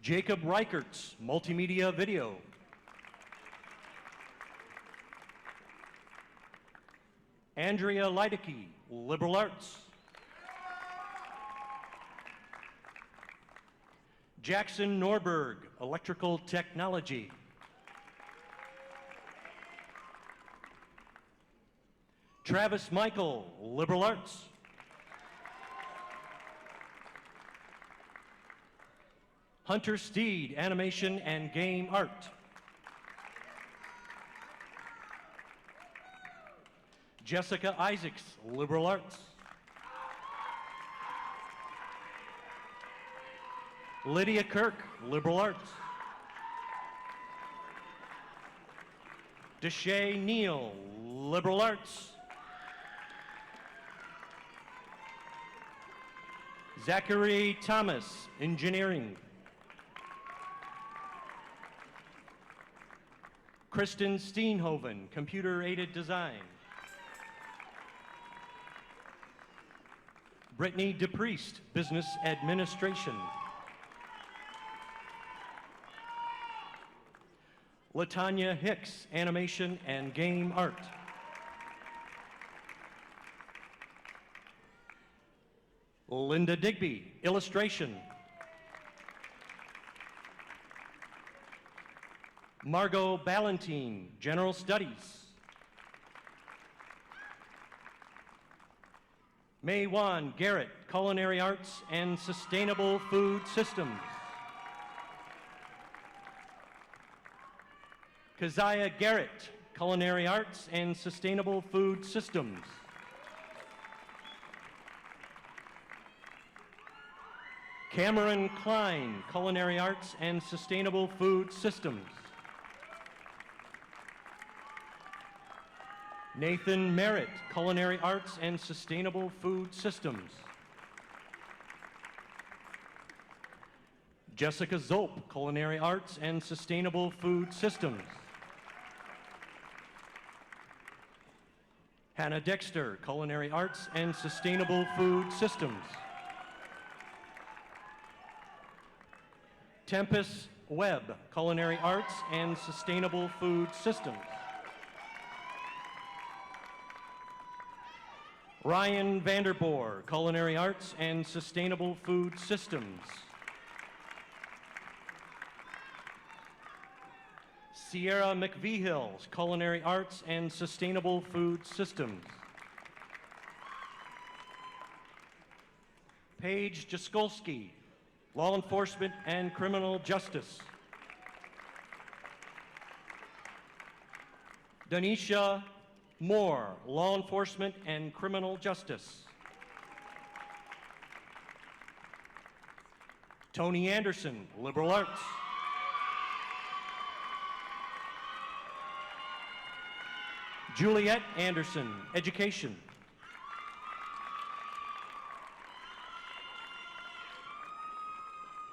Jacob Reichertz, Multimedia Video. Andrea Leidecke, Liberal Arts. Jackson Norberg, Electrical Technology. Travis Michael, Liberal Arts. Hunter Steed, Animation and Game Art. Jessica Isaacs, Liberal Arts. Lydia Kirk, Liberal Arts. Deshae Neal, Liberal Arts. Zachary Thomas, Engineering. Kristen Steenhoven, Computer-Aided Design. Brittany DePriest, Business Administration. Latanya Hicks, Animation and Game Art. Linda Digby, Illustration. Margot Ballantine, General Studies. May Wan Garrett, Culinary Arts and Sustainable Food Systems. Keziah Garrett, Culinary Arts and Sustainable Food Systems. Cameron Klein, Culinary Arts and Sustainable Food Systems. Nathan Merritt, Culinary Arts and Sustainable Food Systems. Jessica Zolp, Culinary Arts and Sustainable Food Systems. Hannah Dexter, Culinary Arts and Sustainable Food Systems. Tempest Webb, Culinary Arts and Sustainable Food Systems. Ryan Vanderboer, Culinary Arts and Sustainable Food Systems. Sierra McVihills, Culinary Arts and Sustainable Food Systems. Paige Jaskolski, Law Enforcement and Criminal Justice. Danisha Moore, Law Enforcement and Criminal Justice. Tony Anderson, Liberal Arts. Juliet Anderson, Education.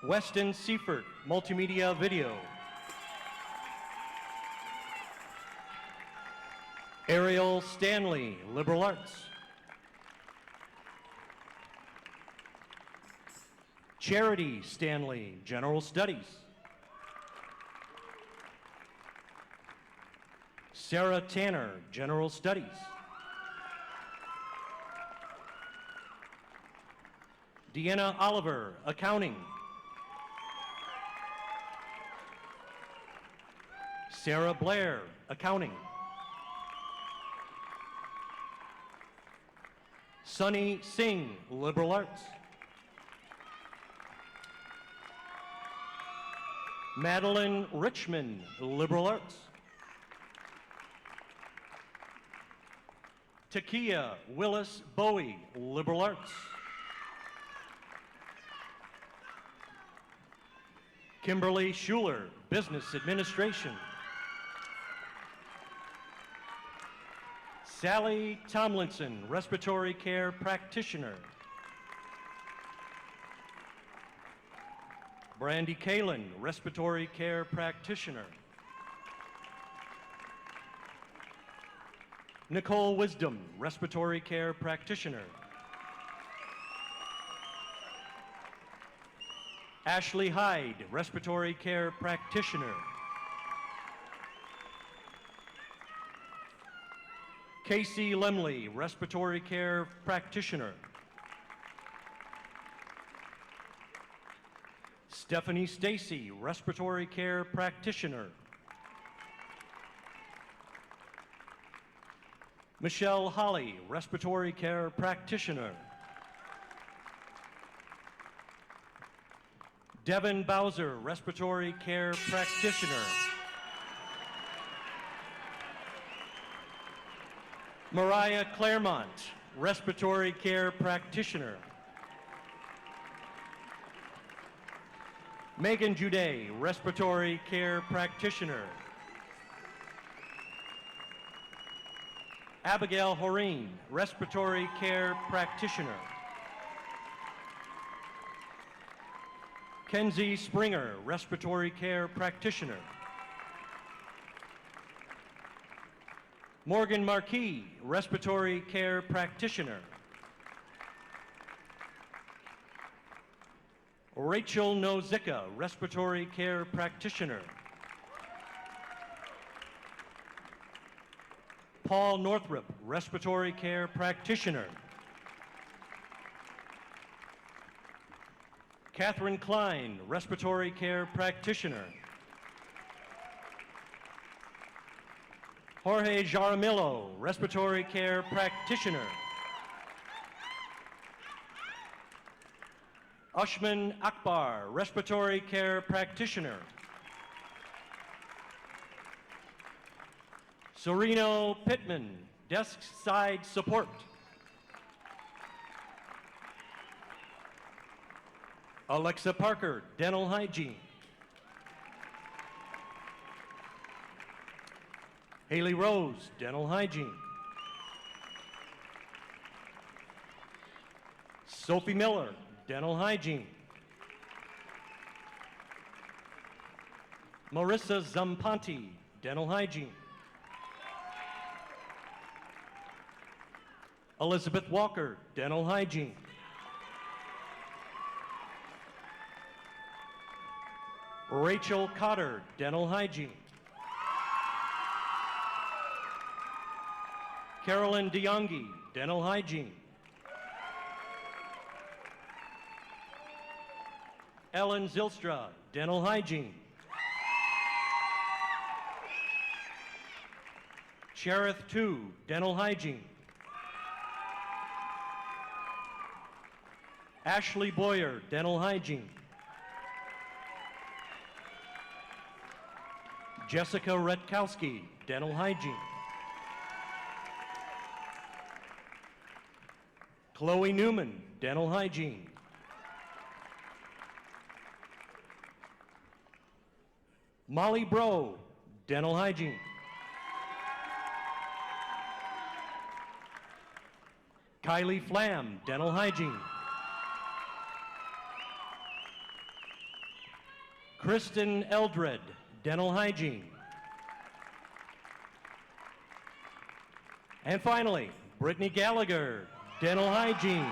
Weston Seifert, Multimedia Video. Ariel Stanley, Liberal Arts. Charity Stanley, General Studies. Sarah Tanner, General Studies. Deanna Oliver, Accounting. Sarah Blair, Accounting. Sunny Singh, Liberal Arts. Madeline Richmond, Liberal Arts. Takia Willis Bowie, Liberal Arts. Kimberly Schuler, Business Administration. Sally Tomlinson, Respiratory Care Practitioner. Brandy Kalin, Respiratory Care Practitioner. Nicole Wisdom, Respiratory Care Practitioner. Ashley Hyde, Respiratory Care Practitioner. Casey Lemley, Respiratory Care Practitioner. Stephanie Stacy, Respiratory Care Practitioner. Michelle Holly, Respiratory Care Practitioner. Devin Bowser, Respiratory Care Practitioner. Mariah Claremont, Respiratory Care Practitioner. Megan Juday, Respiratory Care Practitioner. Abigail Horeen, Respiratory Care Practitioner. Kenzie Springer, Respiratory Care Practitioner. Morgan Marquis, Respiratory Care Practitioner. Rachel Nozica, Respiratory Care Practitioner. Paul Northrup, Respiratory Care Practitioner. Catherine Klein, Respiratory Care Practitioner. Jorge Jaramillo, Respiratory Care Practitioner. Ushman Akbar, Respiratory Care Practitioner. Sereno Pittman, Desk Side Support. Alexa Parker, Dental Hygiene. Haley Rose, Dental Hygiene. Sophie Miller, Dental Hygiene. Marissa Zampanti, Dental Hygiene. Elizabeth Walker, Dental Hygiene. Rachel Cotter, Dental Hygiene. Carolyn DeYongi, Dental Hygiene. Ellen Zilstra, Dental Hygiene. Cherith Tu, Dental Hygiene. Ashley Boyer, Dental Hygiene. Jessica Retkowski, Dental Hygiene. Chloe Newman, Dental Hygiene. Molly Bro, Dental Hygiene. Kylie Flam, Dental Hygiene. Kristen Eldred, Dental Hygiene. And finally, Brittany Gallagher, Dental Hygiene.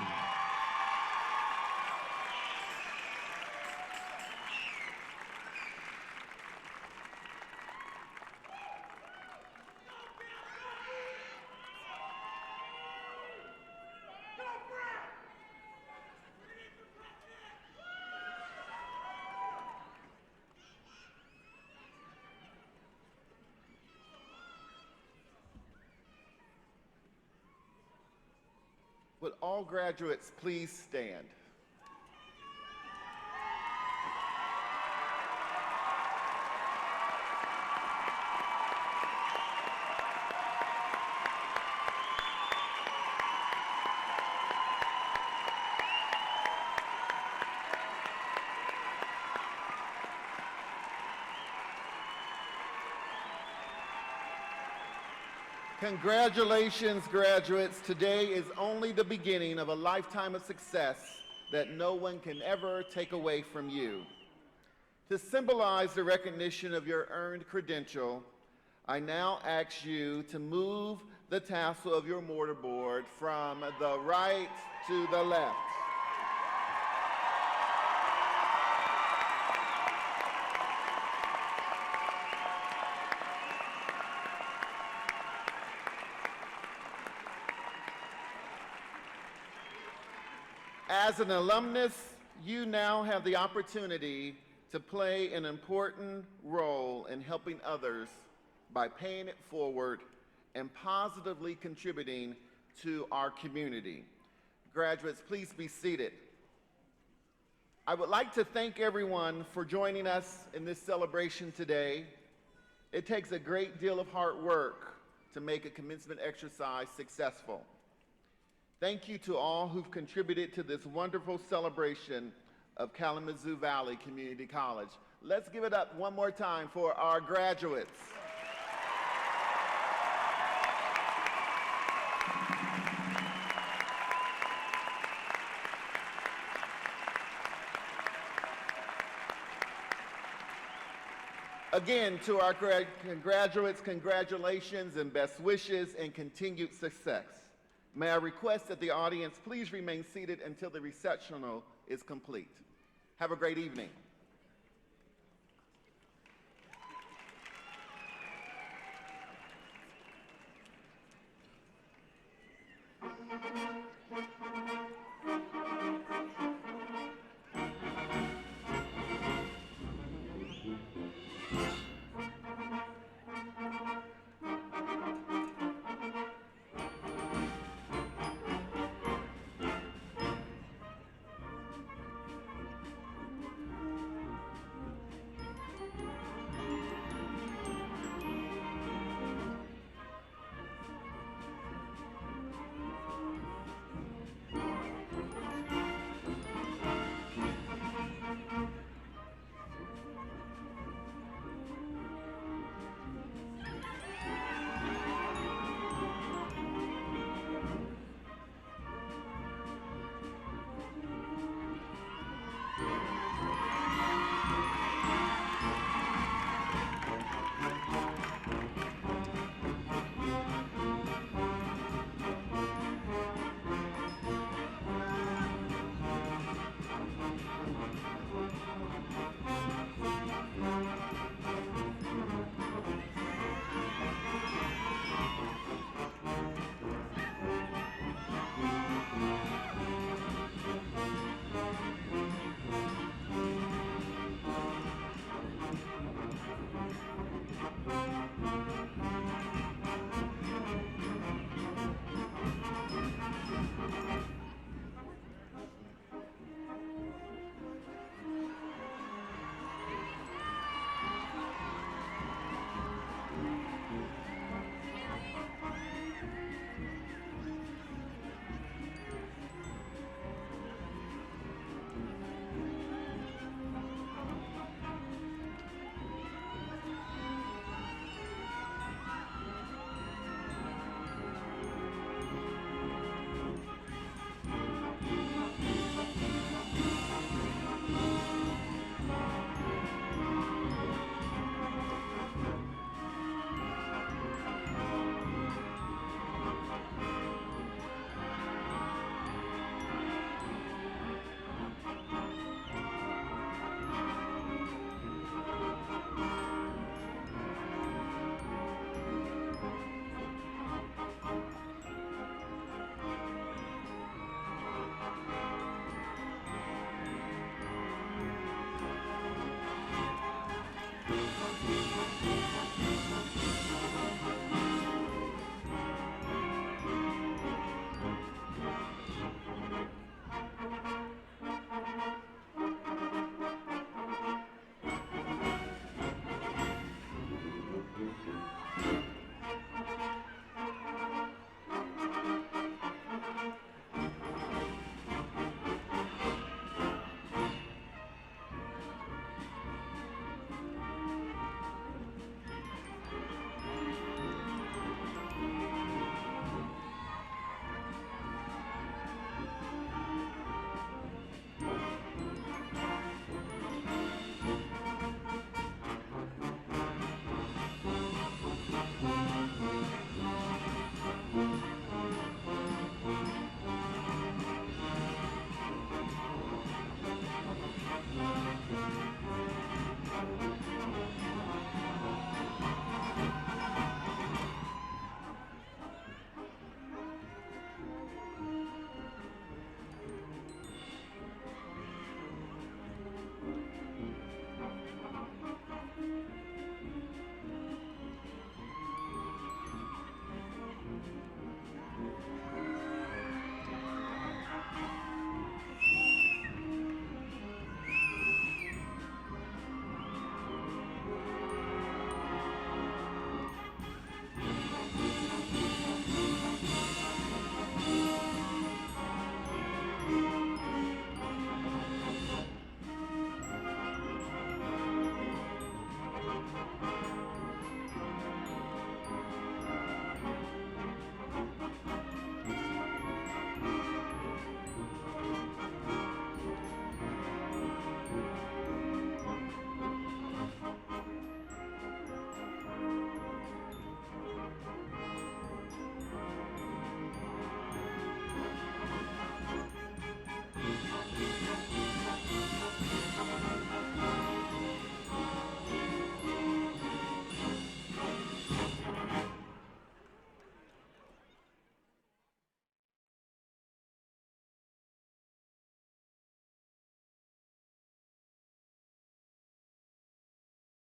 Would all graduates please stand? Congratulations, graduates. Today is only the beginning of a lifetime of success that no one can ever take away from you. To symbolize the recognition of your earned credential, I now ask you to move the tassel of your mortarboard from the right to the left. As an alumnus, you now have the opportunity to play an important role in helping others by paying it forward and positively contributing to our community. Graduates, please be seated. I would like to thank everyone for joining us in this celebration today. It takes a great deal of hard work to make a commencement exercise successful. Thank you to all who've contributed to this wonderful celebration of Kalamazoo Valley Community College. Let's give it up one more time for our graduates. Again, to our graduates, congratulations and best wishes and continued success. May I request that the audience please remain seated until the recessional is complete. Have a great evening.